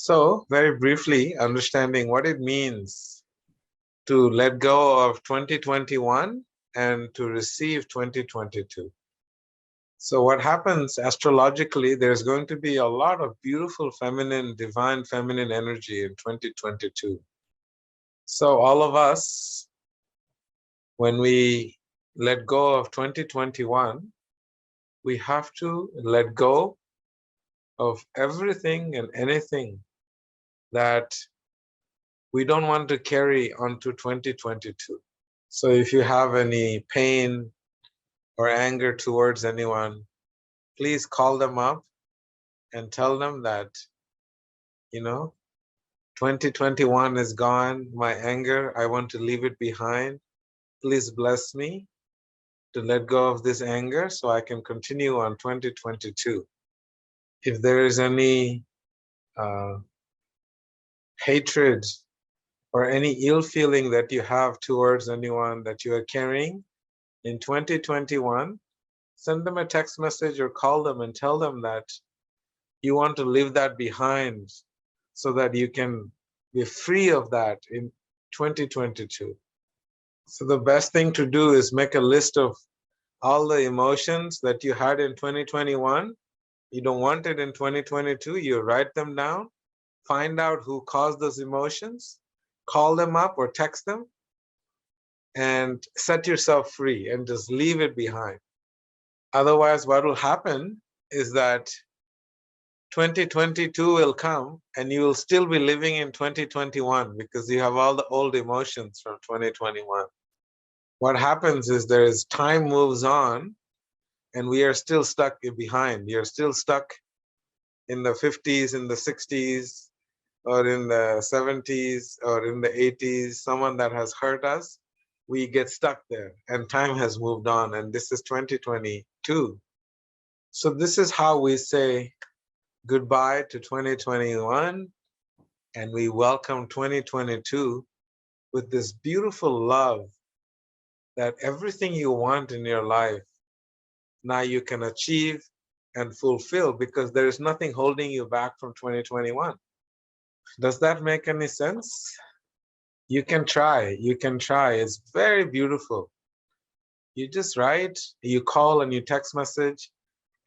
So, very briefly, understanding what it means to let go of 2021 and to receive 2022. So, what happens astrologically, there's going to be a lot of beautiful feminine, divine feminine energy in 2022. So, all of us, when we let go of 2021, we have to let go of everything and anything that we don't want to carry onto 2022. So if you have any pain or anger towards anyone, please call them up and tell them that, 2021 is gone. My anger, I want to leave it behind. Please bless me to let go of this anger so I can continue on 2022. If there is any hatred or any ill feeling that you have towards anyone that you are carrying in 2021, send them a text message or call them and tell them that you want to leave that behind so that you can be free of that in 2022. So the best thing to do is make a list of all the emotions that you had in 2021. You don't want it in 2022. You write them down, find out who caused those emotions, call them up or text them, and set yourself free and just leave it behind. Otherwise, what will happen is that 2022 will come and you will still be living in 2021 because you have all the old emotions from 2021. What happens is time moves on and we are still stuck behind. You're still stuck in the 50s, in the 60s, or in the 70s, or in the 80s, someone that has hurt us, we get stuck there and time has moved on and this is 2022. So this is how we say goodbye to 2021 and we welcome 2022 with this beautiful love that everything you want in your life now you can achieve and fulfill because there is nothing holding you back from 2021. Does that make any sense? You can try, it's very beautiful. You just write, you call and you text message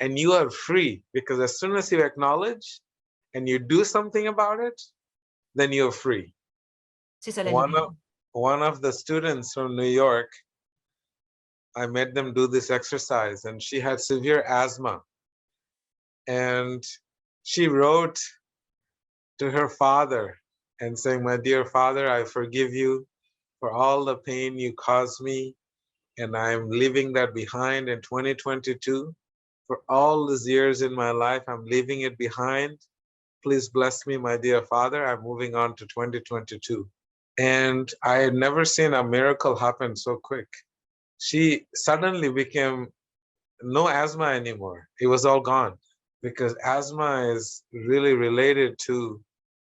and you are free because as soon as you acknowledge and you do something about it, then you're free. One of the students from New York, I made them do this exercise and she had severe asthma. And she wrote to her father and saying, my dear father, I forgive you for all the pain you caused me. And I'm leaving that behind in 2022. For all these years in my life, I'm leaving it behind. Please bless me, my dear father. I'm moving on to 2022. And I had never seen a miracle happen so quick. She suddenly became no asthma anymore. It was all gone because asthma is really related to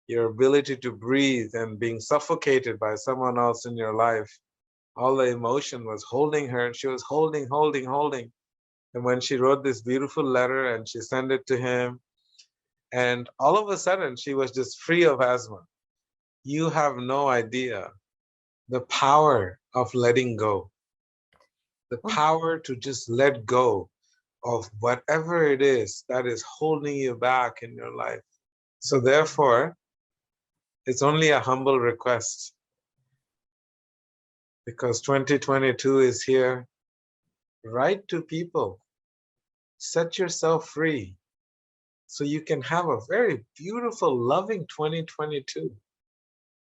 your ability to breathe and being suffocated by someone else in your life. All the emotion was holding her and she was holding. And when she wrote this beautiful letter and she sent it to him, and all of a sudden she was just free of asthma. You have no idea the power of letting go, the power to just let go of whatever it is that is holding you back in your life. So therefore, it's only a humble request because 2022 is here. Write to people, set yourself free so you can have a very beautiful, loving 2022.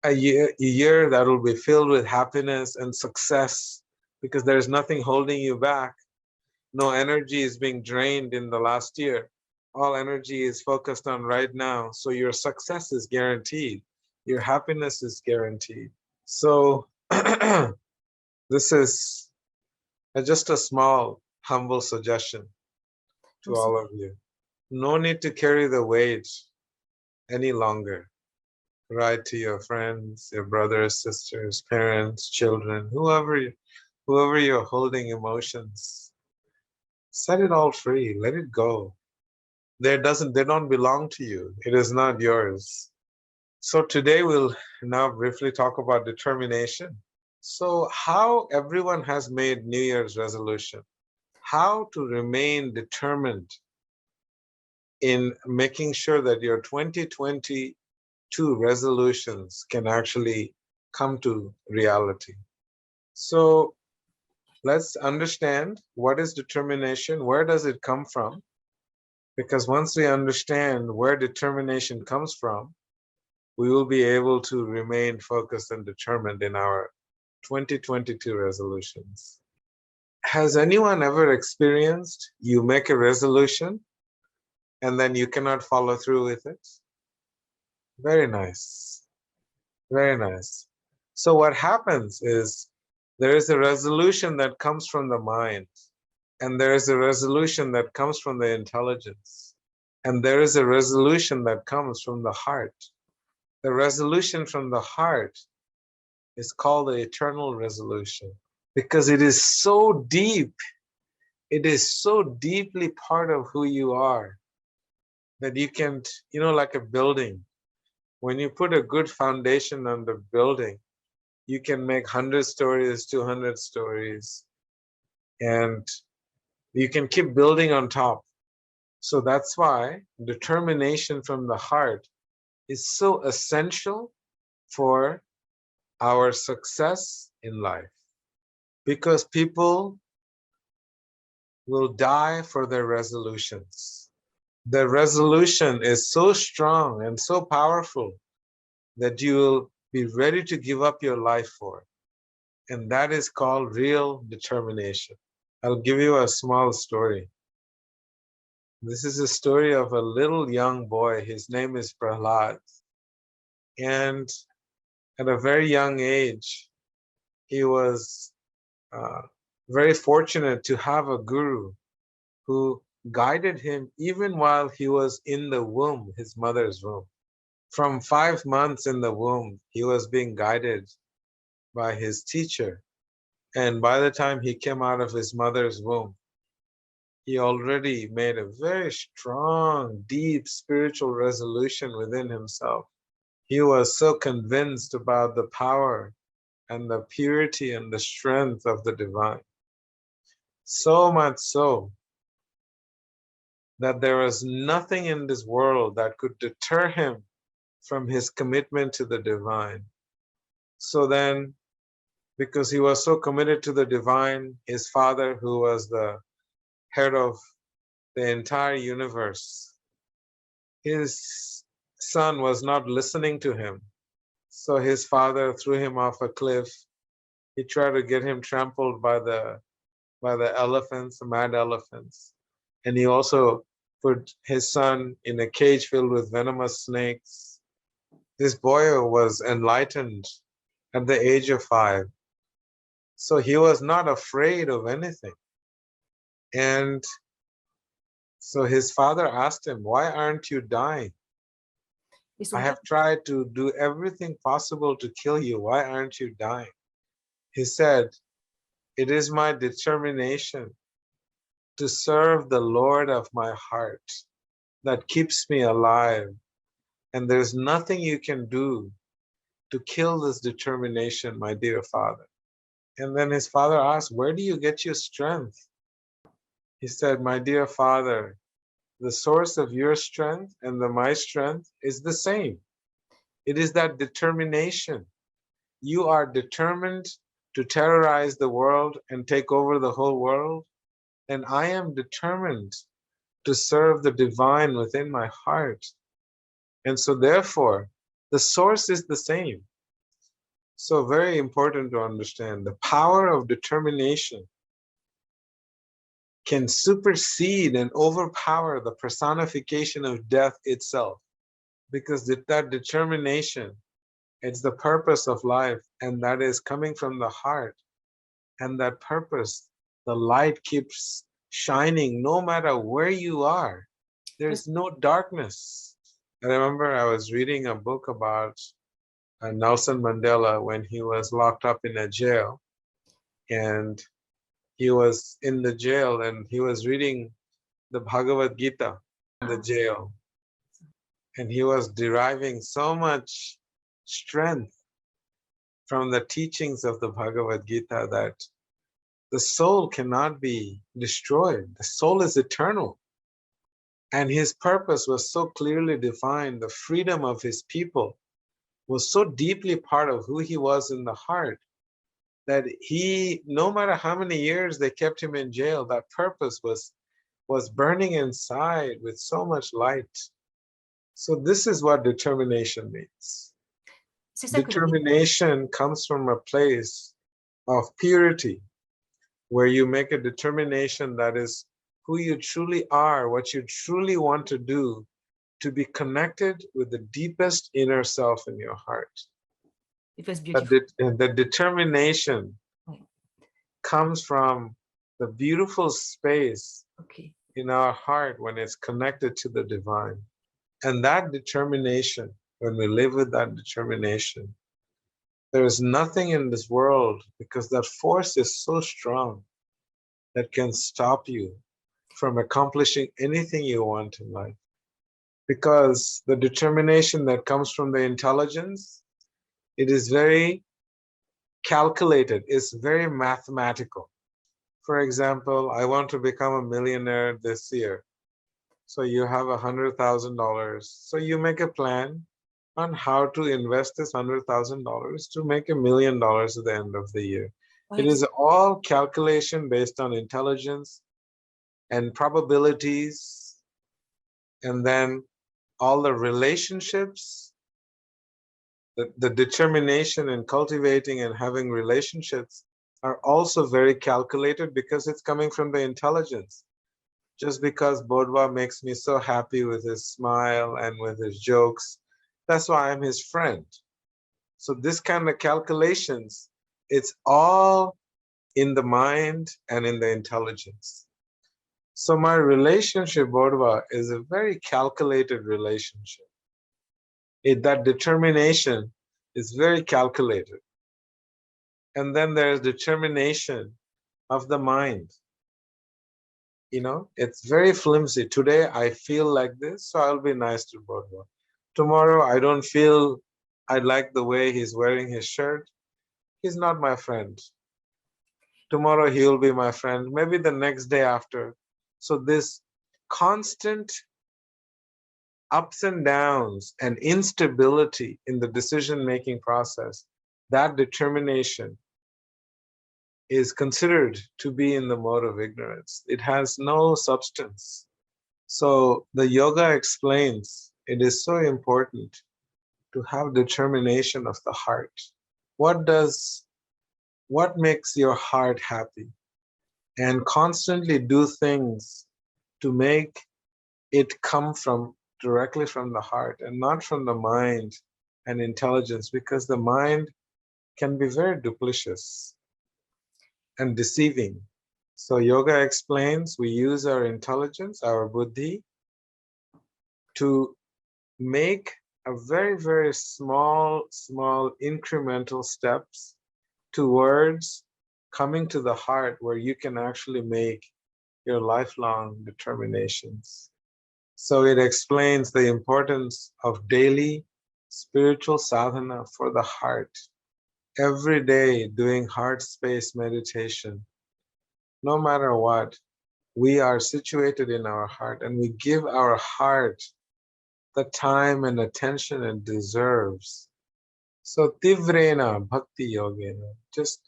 A year that will be filled with happiness and success because there's nothing holding you back. No energy is being drained in the last year. All energy is focused on right now. So your success is guaranteed. Your happiness is guaranteed. So this is just a small, humble suggestion to all of you. No need to carry the weight any longer. Write to your friends, your brothers, sisters, parents, children, whoever you're holding emotions. Set it all free. Let it go. They don't belong to you. It is not yours. So today we'll now briefly talk about determination. So how everyone has made New Year's resolution, how to remain determined in making sure that your 2022 resolutions can actually come to reality. So let's understand what is determination, where does it come from? Because once we understand where determination comes from, we will be able to remain focused and determined in our 2022 resolutions. Has anyone ever experienced you make a resolution and then you cannot follow through with it? Very nice. Very nice. So what happens is there is a resolution that comes from the mind, and there is a resolution that comes from the intelligence, and there is a resolution that comes from the heart. The resolution from the heart is called the eternal resolution because it is so deep, it is so deeply part of who you are that you can't, like a building. When you put a good foundation on the building, you can make 100 stories, 200 stories, and you can keep building on top. So that's why determination from the heart is so essential for our success in life, because people will die for their resolutions. The resolution is so strong and so powerful that you will be ready to give up your life for. And that is called real determination. I'll give you a small story. This is a story of a little young boy. His name is Prahlad. And at a very young age, he was very fortunate to have a guru who guided him even while he was in the womb, his mother's womb. From 5 months in the womb, he was being guided by his teacher. And by the time he came out of his mother's womb, he already made a very strong, deep spiritual resolution within himself. He was so convinced about the power and the purity and the strength of the divine. So much so that there was nothing in this world that could deter him from his commitment to the divine. So then, because he was so committed to the divine, his father, who was the head of the entire universe, his son was not listening to him. So his father threw him off a cliff. He tried to get him trampled by the elephants, the mad elephants. And he also put his son in a cage filled with venomous snakes. This boy was enlightened at the age of 5. So he was not afraid of anything. And so his father asked him, "Why aren't you dying? I have tried to do everything possible to kill you. Why aren't you dying?" He said, "It is my determination to serve the Lord of my heart that keeps me alive. And there's nothing you can do to kill this determination, my dear father." And then his father asked, "Where do you get your strength?" He said, "My dear father, the source of your strength and my strength is the same. It is that determination. You are determined to terrorize the world and take over the whole world. And I am determined to serve the divine within my heart. And so therefore, the source is the same." So very important to understand the power of determination can supersede and overpower the personification of death itself, because that determination, it's the purpose of life, and that is coming from the heart. And that purpose, the light keeps shining no matter where you are. There's no darkness. I remember I was reading a book about Nelson Mandela when he was locked up in a jail, and he was in the jail and he was reading the Bhagavad Gita in the jail, and he was deriving so much strength from the teachings of the Bhagavad Gita that the soul cannot be destroyed. The soul is eternal. And his purpose was so clearly defined. The freedom of his people was so deeply part of who he was in the heart that he, no matter how many years they kept him in jail, that purpose was burning inside with so much light. So this is what determination means. Determination comes from a place of purity, where you make a determination that is who you truly are, what you truly want to do, to be connected with the deepest inner self in your heart. It was beautiful. The determination comes from the beautiful space in our heart when it's connected to the divine. And that determination, when we live with that determination, there is nothing in this world, because that force is so strong, that can stop you from accomplishing anything you want in life. Because the determination that comes from the intelligence, it is very calculated, it's very mathematical. For example, I want to become a millionaire this year. So you have $100,000. So you make a plan on how to invest this $100,000 to make $1 million at the end of the year. It is all calculation based on intelligence and probabilities, and then all the relationships, the determination in cultivating and having relationships are also very calculated, because it's coming from the intelligence. Just because Bodwa makes me so happy with his smile and with his jokes, that's why I'm his friend. So this kind of calculations, it's all in the mind and in the intelligence. So my relationship, Bodwa, is a very calculated relationship. That determination is very calculated. And then there's determination of the mind. You know, it's very flimsy. Today I feel like this, so I'll be nice to Bodwa. Tomorrow I don't feel I like the way he's wearing his shirt. He's not my friend. Tomorrow he'll be my friend, maybe the next day after. So this constant ups and downs and instability in the decision-making process, that determination is considered to be in the mode of ignorance. It has no substance. So the yoga explains it is so important to have determination of the heart. What makes your heart happy? And constantly do things to make it come directly from the heart and not from the mind and intelligence, because the mind can be very duplicitous and deceiving. So yoga explains we use our intelligence, our buddhi, to make a very, very small incremental steps towards coming to the heart, where you can actually make your lifelong determinations. So it explains the importance of daily spiritual sadhana for the heart. Every day doing heart space meditation, no matter what, we are situated in our heart, and we give our heart the time and attention it deserves. So tivrena bhakti yogena, just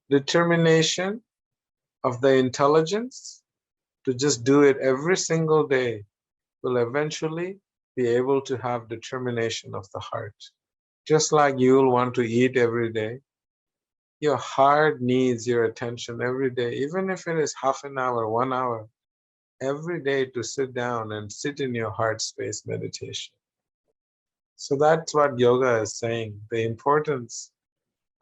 determination of the intelligence to just do it every single day, will eventually be able to have determination of the heart. Just like you will want to eat every day, your heart needs your attention every day, even if it is half an hour, 1 hour, every day, to sit down and sit in your heart space meditation. So that's what yoga is saying, the importance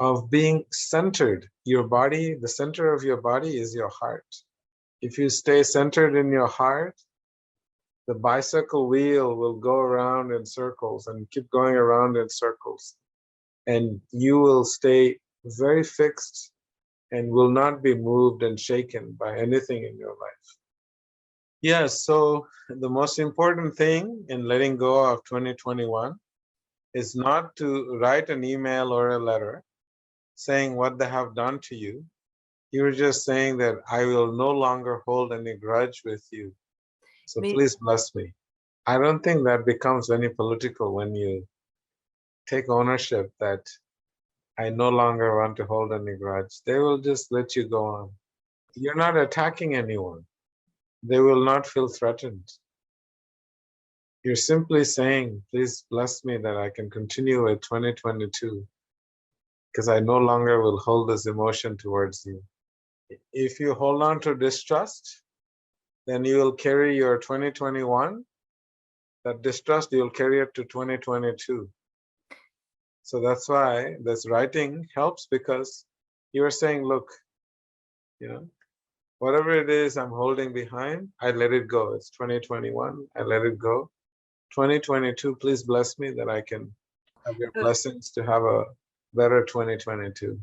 of being centered. Your body, the center of your body is your heart. If you stay centered in your heart, the bicycle wheel will go around in circles and keep going around in circles. And you will stay very fixed and will not be moved and shaken by anything in your life. Yes, so the most important thing in letting go of 2021 is not to write an email or a letter saying what they have done to you. You're just saying that I will no longer hold any grudge with you. So May- please bless me. I don't think that becomes any political when you take ownership that I no longer want to hold any grudge. They will just let you go on. You're not attacking anyone. They will not feel threatened. You're simply saying, please bless me that I can continue with 2022 because I no longer will hold this emotion towards you. If you hold on to distrust, then you will carry your 2021. That distrust, you'll carry it to 2022. So that's why this writing helps, because you're saying, look, whatever it is I'm holding behind, I let it go. It's 2021, I let it go. 2022, please bless me that I can have your blessings to have a better 2022.